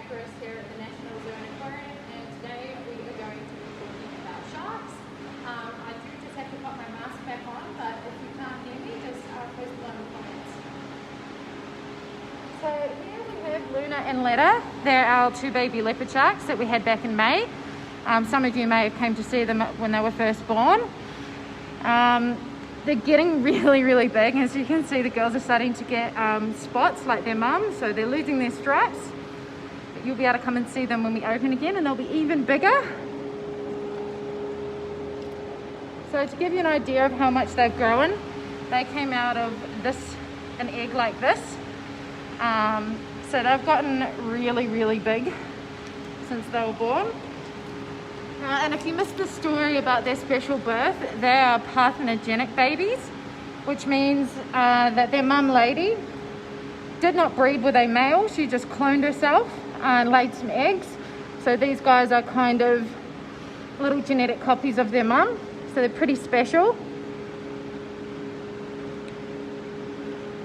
naturist here at the National Zoo and Aquarium, and today we are going to be talking about sharks. I do just have to put my mask back on, but if you can't hear me, just post below in the comments. So here we have Luna and Letta. They're our two baby leopard sharks that we had back in May. Some of you may have came to see them when they were first born. They're getting really big. As you can see, the girls are starting to get spots like their mum, so they're losing their stripes. But you'll be able to come and see them when we open again, and they'll be even bigger. So to give you an idea of how much they've grown, they came out of an egg like this. So they've gotten really big since they were born. And if you missed the story about their special birth, they are parthenogenic babies, which means that their mum lady did not breed with a male. She just cloned herself and laid some eggs. So these guys are kind of little genetic copies of their mum. So they're pretty special.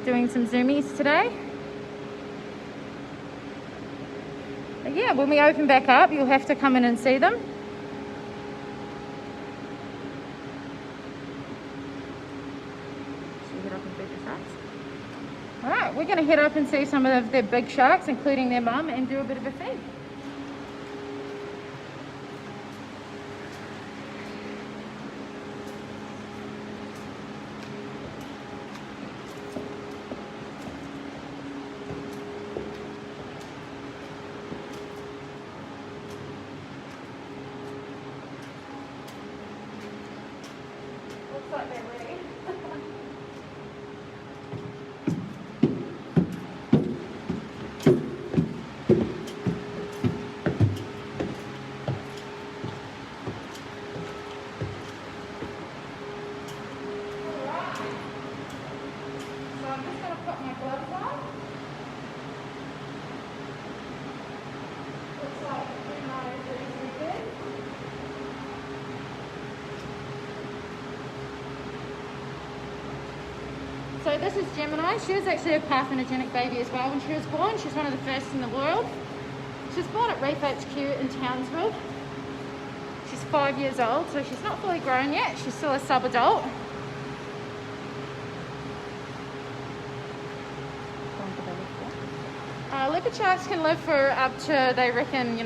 Doing some zoomies today. But yeah, when we open back up, you'll have to come in and see them. Alright, we're going to head up and see some of their big sharks, including their mum, and do a bit of a feed. Looks like they're ready. So this is Gemini. She was actually a parthenogenic baby as well when she was born. She's one of the first in the world. She was born at Reef HQ in Townsville. She's 5 years old, so she's not fully grown yet. She's still a sub-adult. Leopard sharks can live for up to, they reckon,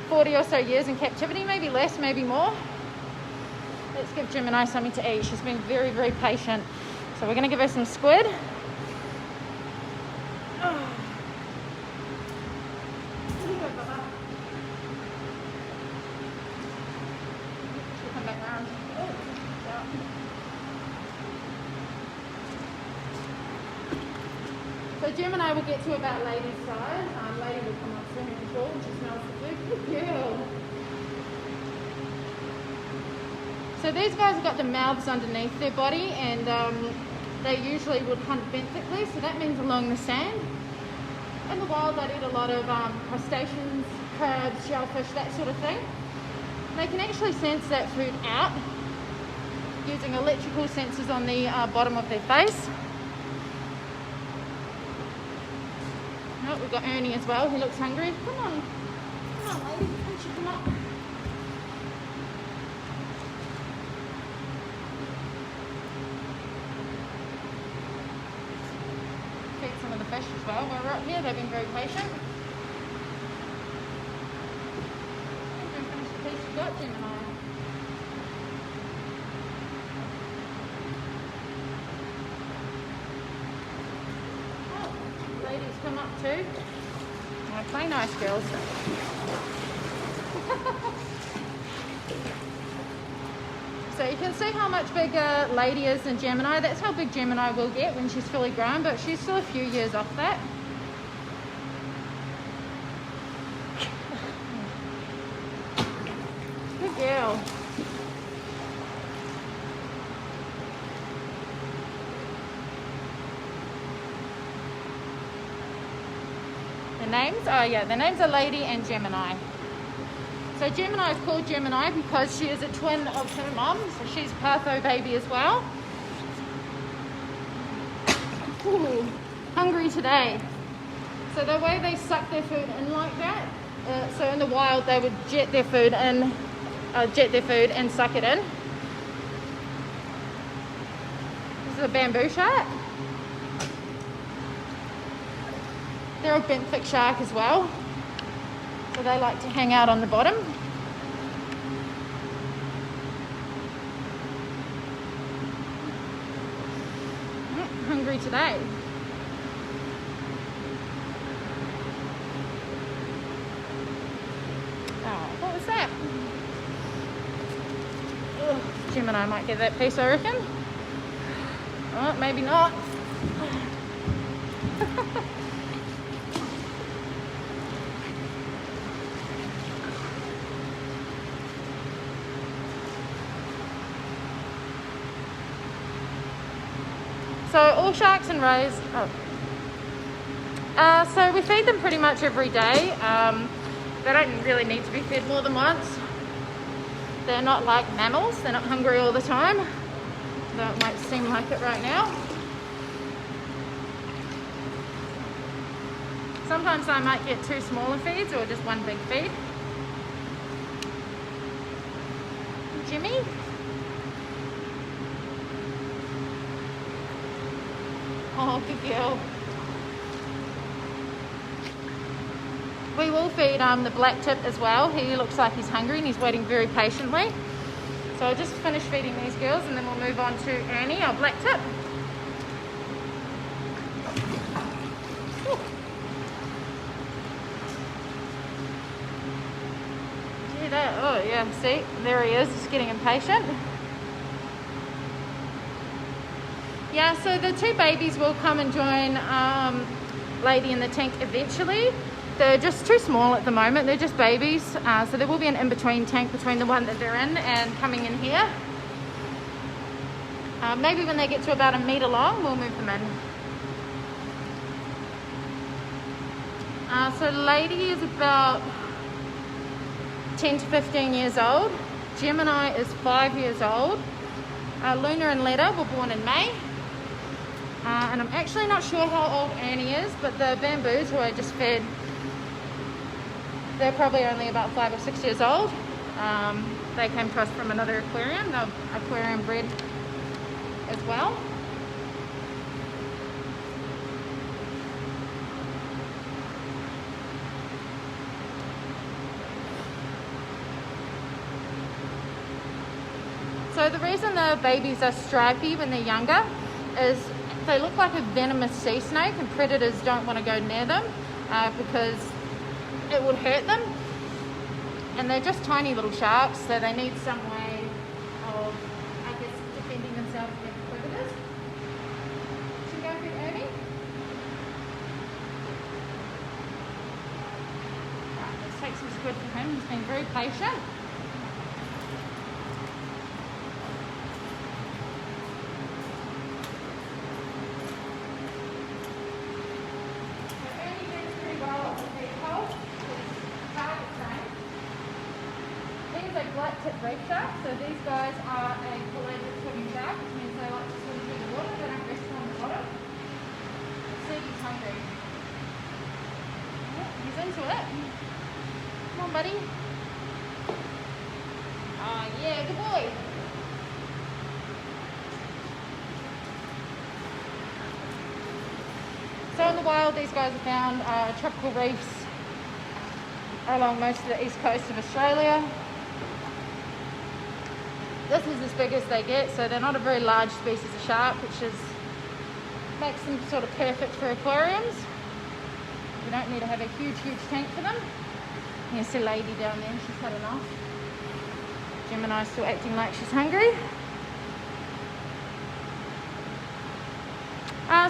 40 or so years in captivity, maybe less, maybe more. Let's give Gemini something to eat. She's been very patient. So we're going to give her some squid. Come back around. So Gemini will get to about Lady's size. Lady will come up soon and sure. She smells the food. Good girl. So these guys have got the mouths underneath their body, and they usually would hunt benthickly, so that means along the sand. In the wild, they'd eat a lot of crustaceans, crabs, shellfish, that sort of thing. They can actually sense that food out using electrical sensors on the bottom of their face. Oh, we've got Ernie as well, he looks hungry. Come on lady, can't you come up? Feed some of the fish as well. While we're up here, they've been very patient. Finish the piece you've got, Gemini. Oh, ladies come up too. Oh, play nice, girls. So you can see how much bigger Lady is than Gemini. That's how big Gemini will get when she's fully grown, but she's still a few years off that. Good girl. Their names are Lady and Gemini. So Gemini is called Gemini because she is a twin of her mum, so she's Partho baby as well. Ooh, hungry today. So So the way they suck their food in like that, so in the wild they would jet their food in, and suck it in. This is a bamboo shark. They're a benthic shark as well, so they like to hang out on the bottom. Hungry today. Oh, what was that? Ugh, Jim and I might get that piece, I reckon. Oh, maybe not. So all sharks and rays, so we feed them pretty much every day. They don't really need to be fed more than once. They're not like mammals, they're not hungry all the time, though it might seem like it right now. Sometimes I might get 2 smaller feeds or just 1 big feed. Jimmy? Oh, good girl. We will feed the black tip as well. He looks like he's hungry and he's waiting very patiently. So I'll just finish feeding these girls and then we'll move on to Annie, our black tip. Ooh. See that? Oh yeah, see? There he is, just getting impatient. Yeah, so the 2 babies will come and join Lady in the tank eventually. They're just too small at the moment, they're just babies. So there will be an in-between tank between the one that they're in and coming in here. Maybe when they get to about 1 metre long, we'll move them in. So Lady is about 10 to 15 years old. Gemini is 5 years old. Luna and Letta were born in May. And I'm actually not sure how old Annie is, but the bamboos who I just fed, they're probably only about 5 or 6 years old. They came to us from another aquarium. They're aquarium bred as well. So the reason the babies are stripy when they're younger is they look like a venomous sea snake and predators don't want to go near them because it would hurt them. And they're just tiny little sharks, so they need some way of, I guess, defending themselves against predators. Should we go for Ernie? Right, let's take some squid for him. He's been very patient. Black tip reef shark, so these guys are a pelagic swimming shark, which means they like to swim through the water, they don't rest on the bottom. See, he's hungry. Oh, he's into it. Come on, buddy. Oh yeah, good boy. So in the wild, these guys are found tropical reefs along most of the east coast of Australia. This is as big as they get, so they're not a very large species of shark, which makes them sort of perfect for aquariums. You don't need to have a huge tank for them. Here's the lady down there, she's had enough. Gemini's still acting like she's hungry.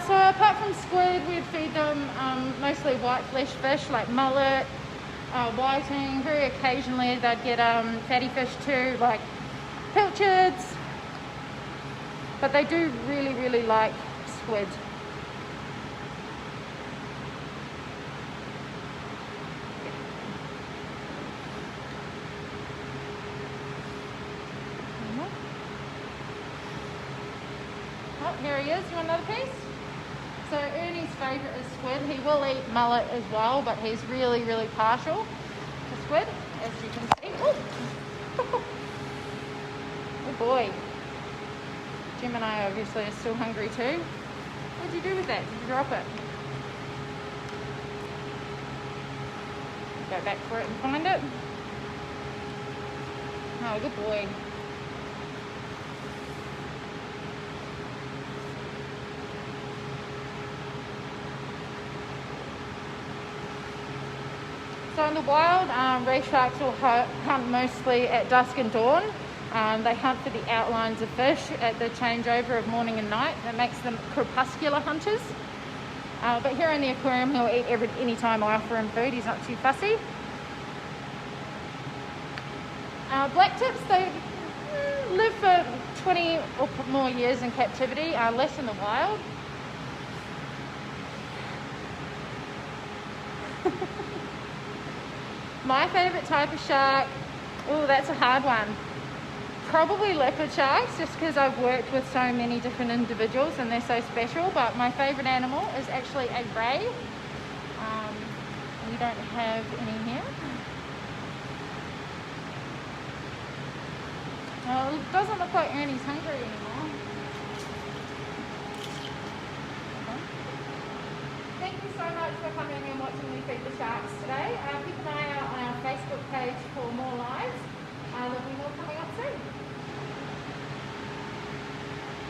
So apart from squid, we'd feed them mostly white flesh fish like mullet, whiting. Very occasionally they'd get fatty fish too, like pilchards, but they do really like squid. Oh, here he is. You want another piece? So Ernie's favourite is squid. He will eat mullet as well, but he's really, really partial to squid, as you can see. Oh, oh boy. Gemini obviously is still hungry too. What did you do with that? Did you drop it? Go back for it and find it. Oh, good boy. So in the wild, reef sharks will hunt mostly at dusk and dawn. They hunt for the outlines of fish at the changeover of morning and night. That makes them crepuscular hunters. But here in the aquarium, he'll eat any time I offer him food. He's not too fussy. Black tips, they live for 20 or more years in captivity, less in the wild. My favourite type of shark, oh, that's a hard one. Probably leopard sharks, just because I've worked with so many different individuals and they're so special. But my favourite animal is actually a ray. We don't have any here. Well, it doesn't look like Ernie's hungry anymore. Okay. Thank you so much for coming and watching me feed the sharks today. Keep an eye out on our Facebook page for more lives. There'll be more coming up soon.